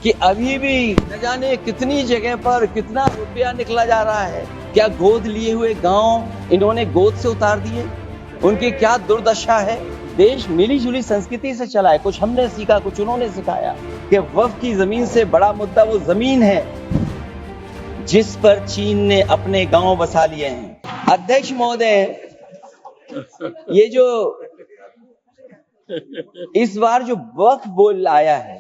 कि अभी भी न जाने कितनी जगह पर कितना रुपया निकला जा रहा है। क्या गोद लिए हुए गांव इन्होंने गोद से उतार दिए? उनकी क्या दुर्दशा है। देश मिली जुली संस्कृति से चला है, कुछ हमने सीखा, कुछ उन्होंने सिखाया कि वक्फ की जमीन से बड़ा मुद्दा वो जमीन है जिस पर चीन ने अपने गांव बसा लिए हैं। अध्यक्ष महोदय, ये जो इस बार जो वक्फ बिल आया है,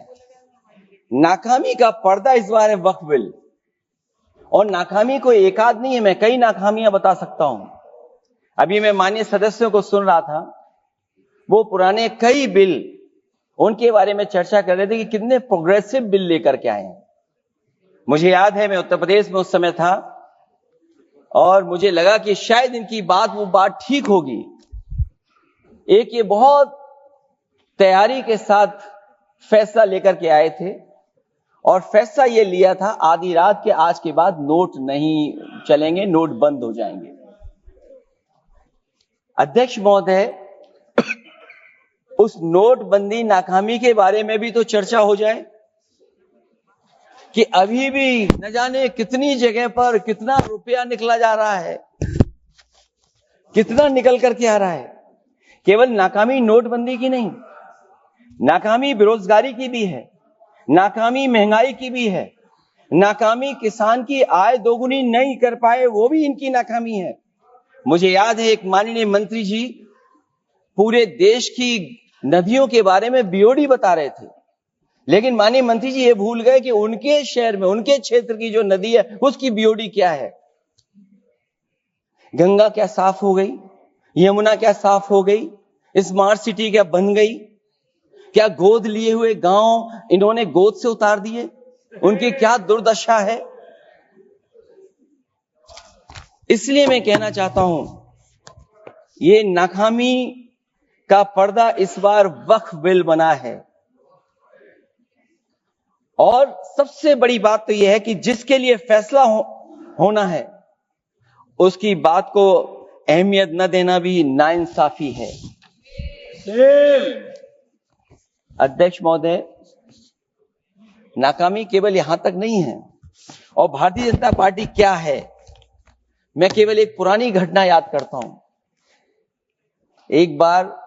नाकामी का पर्दा इस बार है वक्फ बिल। और नाकामी को एक आध नहीं है, मैं कई नाकामियां बता सकता हूं। अभी मैं माननीय सदस्यों को सुन रहा था, वो पुराने कई बिल उनके बारे में चर्चा कर रहे थे कि कितने प्रोग्रेसिव बिल लेकर के आए हैं। मुझे याद है, मैं उत्तर प्रदेश में उस समय था और मुझे लगा कि शायद इनकी वो बात ठीक होगी। एक ये बहुत तैयारी के साथ फैसला लेकर के आए थे और फैसला ये लिया था आधी रात के आज के बाद नोट नहीं चलेंगे, नोट बंद हो जाएंगे। अध्यक्ष महोदय, उस नोटबंदी नाकामी के बारे में भी तो चर्चा हो जाए कि अभी भी न जाने कितनी जगह पर कितना रुपया निकला जा रहा है, कितना निकल करके आ रहा है। केवल नाकामी नोटबंदी की नहीं, नाकामी बेरोजगारी की भी है, नाकामी महंगाई की भी है, नाकामी किसान की आय दोगुनी नहीं कर पाए वो भी इनकी नाकामी है। मुझे याद है, एक माननीय मंत्री जी पूरे देश की नदियों के बारे में बीओडी बता रहे थे, लेकिन माननीय मंत्री जी ये भूल गए कि उनके शहर में, उनके क्षेत्र की जो नदी है उसकी बीओडी क्या है। गंगा क्या साफ हो गई? यमुना क्या साफ हो गई? स्मार्ट सिटी क्या बन गई? क्या गोद लिए हुए गांव इन्होंने गोद से उतार दिए? उनकी क्या दुर्दशा है। इसलिए मैं कहना चाहता हूं, ये नाकामी का पर्दा इस बार वक्फ बिल बना है। और सबसे बड़ी बात तो यह है कि जिसके लिए फैसला होना है उसकी बात को अहमियत न देना भी नाइंसाफी है। अध्यक्ष महोदय, नाकामी केवल यहां तक नहीं है। और भारतीय जनता पार्टी क्या है, मैं केवल एक पुरानी घटना याद करता हूं। एक बार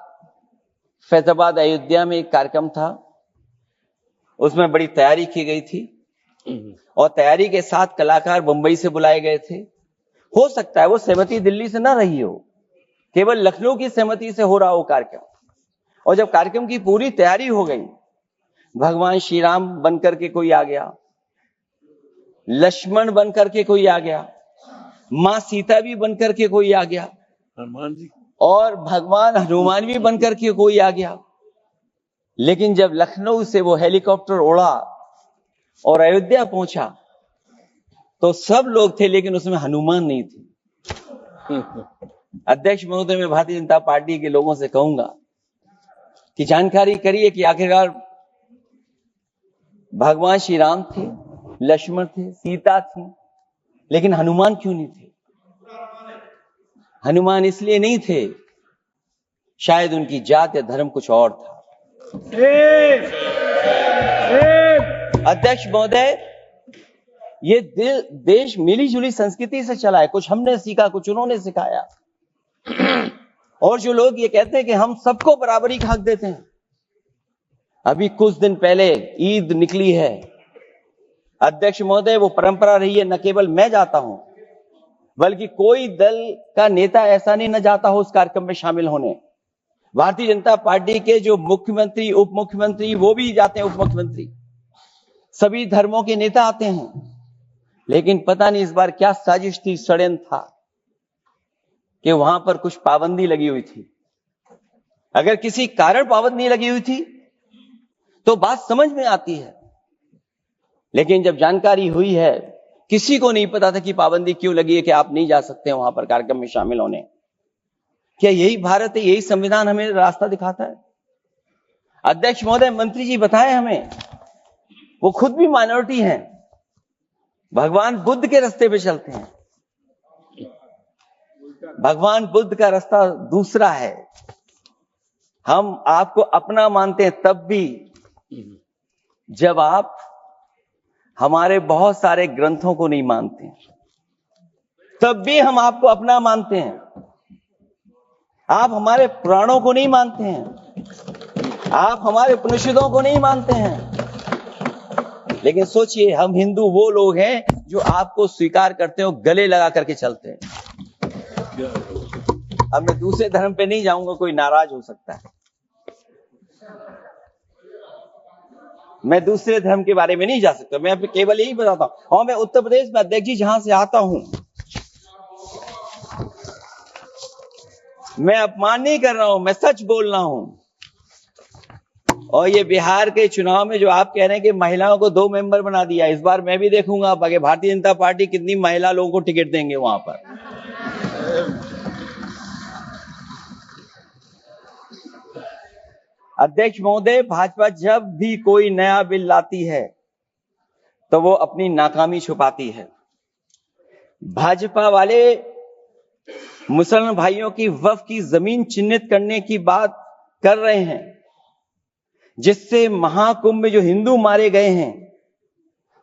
फैजाबाद अयोध्या में एक कार्यक्रम था, उसमें बड़ी तैयारी की गई थी और तैयारी के साथ कलाकार मुंबई से बुलाए गए थे। हो सकता है वो सहमति दिल्ली से ना रही हो, केवल लखनऊ की सहमति से हो रहा हो कार्यक्रम। और जब कार्यक्रम की पूरी तैयारी हो गई, भगवान श्री राम बनकर के कोई आ गया, लक्ष्मण बनकर के कोई आ गया, मां सीता भी बनकर के कोई आ गया, हनुमान जी और भगवान हनुमान भी बनकर के कोई आ गया। लेकिन जब लखनऊ से वो हेलीकॉप्टर उड़ा और अयोध्या पहुंचा तो सब लोग थे, लेकिन उसमें हनुमान नहीं थे। अध्यक्ष महोदय, मैं भारतीय जनता पार्टी के लोगों से कहूंगा कि जानकारी करिए कि आखिरकार भगवान श्री राम थे, लक्ष्मण थे, सीता थी, लेकिन हनुमान क्यों नहीं थे? हनुमान इसलिए नहीं थे, शायद उनकी जात या धर्म कुछ और था। अध्यक्ष महोदय, ये देश मिली जुली संस्कृति से चला है, कुछ हमने सीखा, कुछ उन्होंने सिखाया। और जो लोग ये कहते हैं कि हम सबको बराबरी का हक देते हैं, अभी कुछ दिन पहले ईद निकली है। अध्यक्ष महोदय, वो परंपरा रही है, न केवल मैं जाता हूं बल्कि कोई दल का नेता ऐसा नहीं न जाता हो उस कार्यक्रम में शामिल होने। भारतीय जनता पार्टी के जो मुख्यमंत्री, उप मुख्यमंत्री, वो भी जाते हैं, उप मुख्यमंत्री, सभी धर्मों के नेता आते हैं। लेकिन पता नहीं इस बार क्या साजिश थी, षड्यंत्र था कि वहां पर कुछ पाबंदी लगी हुई थी। अगर किसी कारण पाबंदी लगी हुई थी तो बात समझ में आती है, लेकिन जब जानकारी हुई है, किसी को नहीं पता था कि पाबंदी क्यों लगी है कि आप नहीं जा सकते वहां पर कार्यक्रम में शामिल होने। क्या यही भारत है, यही संविधान हमें रास्ता दिखाता है? अध्यक्ष महोदय, मंत्री जी बताएं हमें, वो खुद भी माइनॉरिटी हैं, भगवान बुद्ध के रास्ते पे चलते हैं। भगवान बुद्ध का रास्ता दूसरा है। हम आपको अपना मानते हैं तब भी जब आप हमारे बहुत सारे ग्रंथों को नहीं मानते, तब भी हम आपको अपना मानते हैं। आप हमारे पुराणों को नहीं मानते हैं, आप हमारे उपनिषदों को नहीं मानते हैं। लेकिन सोचिए, हम हिंदू वो लोग हैं जो आपको स्वीकार करते हैं और गले लगा करके चलते हैं। अब मैं दूसरे धर्म पे नहीं जाऊंगा, कोई नाराज हो सकता है। मैं दूसरे धर्म के बारे में नहीं जा सकता, मैं केवल यही बताता हूं। और मैं उत्तर प्रदेश में अध्यक्ष जी जहां से आता हूं, मैं अपमान नहीं कर रहा हूं, मैं सच बोल रहा हूं। और ये बिहार के चुनाव में जो आप कह रहे हैं कि महिलाओं को 2 मेंबर बना दिया, इस बार मैं भी देखूंगा आगे भारतीय जनता पार्टी कितनी महिला लोगों को टिकट देंगे वहां पर। अध्यक्ष महोदय, भाजपा जब भी कोई नया बिल लाती है तो वो अपनी नाकामी छुपाती है। भाजपा वाले मुसलमान भाइयों की वक्फ की जमीन चिन्हित करने की बात कर रहे हैं, जिससे महाकुंभ में जो हिंदू मारे गए हैं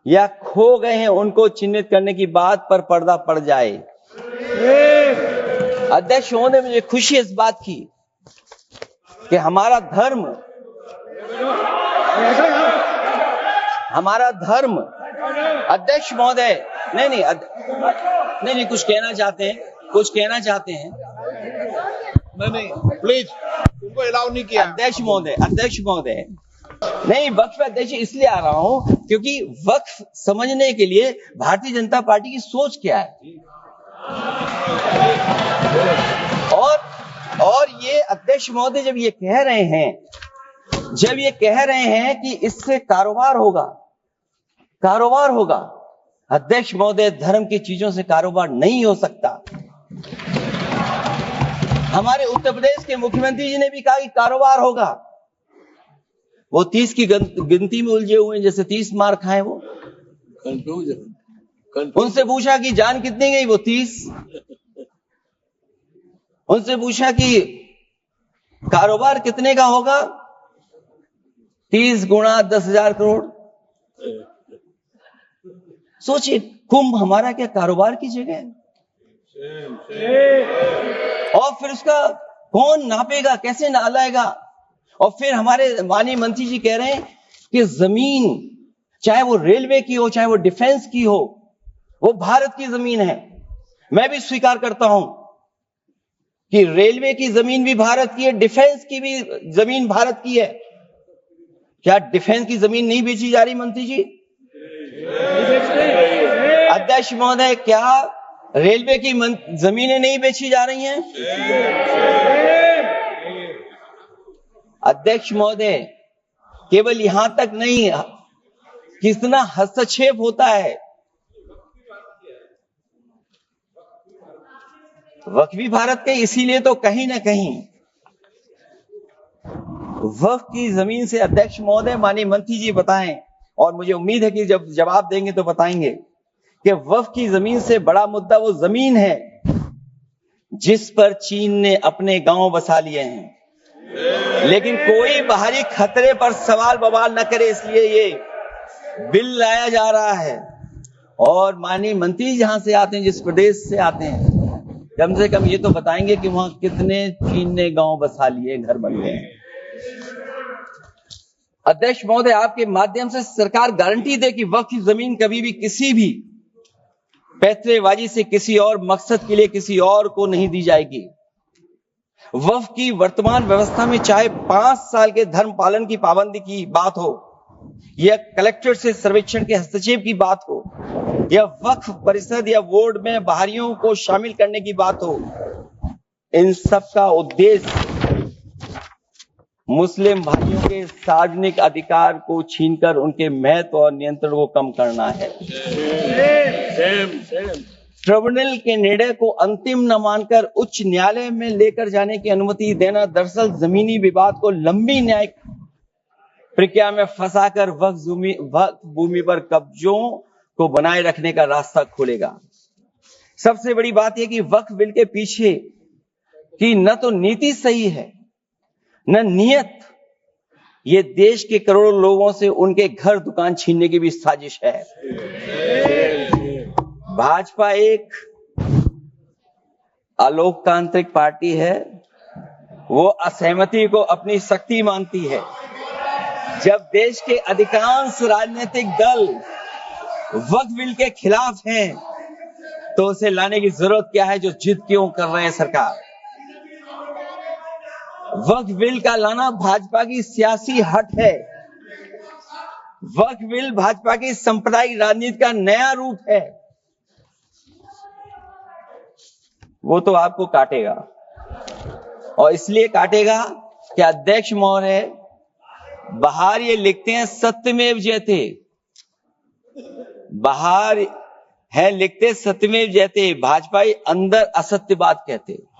या खो गए हैं उनको चिन्हित करने की बात पर पर्दा पड़ जाए। अध्यक्ष महोदय, मुझे खुशी इस बात की कि हमारा धर्म अध्यक्ष महोदय, नहीं कुछ कहना चाहते हैं। नहीं प्लीज, उनको अलाउ नहीं किया। अध्यक्ष महोदय नहीं, वक्फ अध्यक्ष इसलिए आ रहा हूं क्योंकि वक्फ समझने के लिए भारतीय जनता पार्टी की सोच क्या है। और ये अध्यक्ष महोदय जब ये कह रहे हैं कि इससे कारोबार होगा, अध्यक्ष महोदय, धर्म की चीजों से कारोबार नहीं हो सकता। हमारे उत्तर प्रदेश के मुख्यमंत्री जी ने भी कहा कि कारोबार होगा। वो 30 की गिनती में उलझे हुए हैं, जैसे 30 मार खाए वो। उनसे पूछा कि जान कितनी गई, वो 30। उनसे पूछा कि कारोबार कितने का होगा, 30 गुणा 10,000 करोड़। सोचिए, कुंभ हमारा क्या कारोबार की जगह है? और फिर उसका कौन नापेगा, कैसे नालाएगा? और फिर हमारे माननीय मंत्री जी कह रहे हैं कि जमीन, चाहे वो रेलवे की हो, चाहे वो डिफेंस की हो, वो भारत की जमीन है। मैं भी स्वीकार करता हूं कि रेलवे की जमीन भी भारत की है, डिफेंस की भी जमीन भारत की है। क्या डिफेंस की जमीन नहीं बेची जा रही मंत्री जी? अध्यक्ष महोदय, क्या रेलवे की जमीनें नहीं बेची जा रही हैं? अध्यक्ष महोदय, केवल यहां तक नहीं, कितना हस्तक्षेप होता है। वक्फ भी भारत के, इसीलिए तो कहीं ना कहीं वक्फ की जमीन से, अध्यक्ष महोदय, माननीय मंत्री जी बताएं, और मुझे उम्मीद है कि जब जवाब देंगे तो बताएंगे कि वक्फ की जमीन से बड़ा मुद्दा वो जमीन है जिस पर चीन ने अपने गांव बसा लिए हैं, लेकिन कोई बाहरी खतरे पर सवाल बवाल न करे, इसलिए ये बिल लाया जा रहा है। और माननीय मंत्री जहां से आते हैं, जिस प्रदेश से आते हैं, कम से कम ये तो बताएंगे कि वहां कितने चीन ने गांव बसा लिए, घर बन गए हैं। अध्यक्ष महोदय, आपके माध्यम से सरकार गारंटी दे कि वक्फ की जमीन कभी भी किसी भी पैतरेबाजी से किसी और मकसद के लिए किसी और को नहीं दी जाएगी। वक्फ की वर्तमान व्यवस्था में चाहे 5 साल के धर्म पालन की पाबंदी की बात हो, या कलेक्टर से सर्वेक्षण के हस्तक्षेप की बात हो, या वक्फ परिषद या बोर्ड में बाहरियों को शामिल करने की बात हो, इन सब का उद्देश्य मुस्लिम भाइयों के सार्वजनिक अधिकार को छीनकर उनके महत्व और नियंत्रण को कम करना है। ट्रिब्यूनल के निर्णय को अंतिम न मानकर उच्च न्यायालय में लेकर जाने की अनुमति देना दरअसल जमीनी विवाद को लंबी न्यायिक प्रक्रिया में फंसाकर वक्फ भूमि पर कब्जों को बनाए रखने का रास्ता खोलेगा। सबसे बड़ी बात यह कि वक्फ बिल के पीछे की न तो नीति सही है, न नियत, ये देश के करोड़ों लोगों से उनके घर दुकान छीनने की भी साजिश है। भाजपा एक अलोकतांत्रिक पार्टी है, वो असहमति को अपनी शक्ति मानती है। जब देश के अधिकांश राजनीतिक दल वक्फ बिल के खिलाफ हैं, तो उसे लाने की जरूरत क्या है, जो जिद क्यों कर रहे हैं सरकार। वक्फ बिल का लाना भाजपा की सियासी हट है। वक्फ बिल भाजपा की सांप्रदायिक राजनीति का नया रूप है। वो तो आपको काटेगा, और इसलिए काटेगा कि अध्यक्ष महोदय बाहर ये लिखते हैं सत्यमेव जयते, बाहर है लिखते सत्यमेव जयते, भाजपाई अंदर असत्य बात कहते।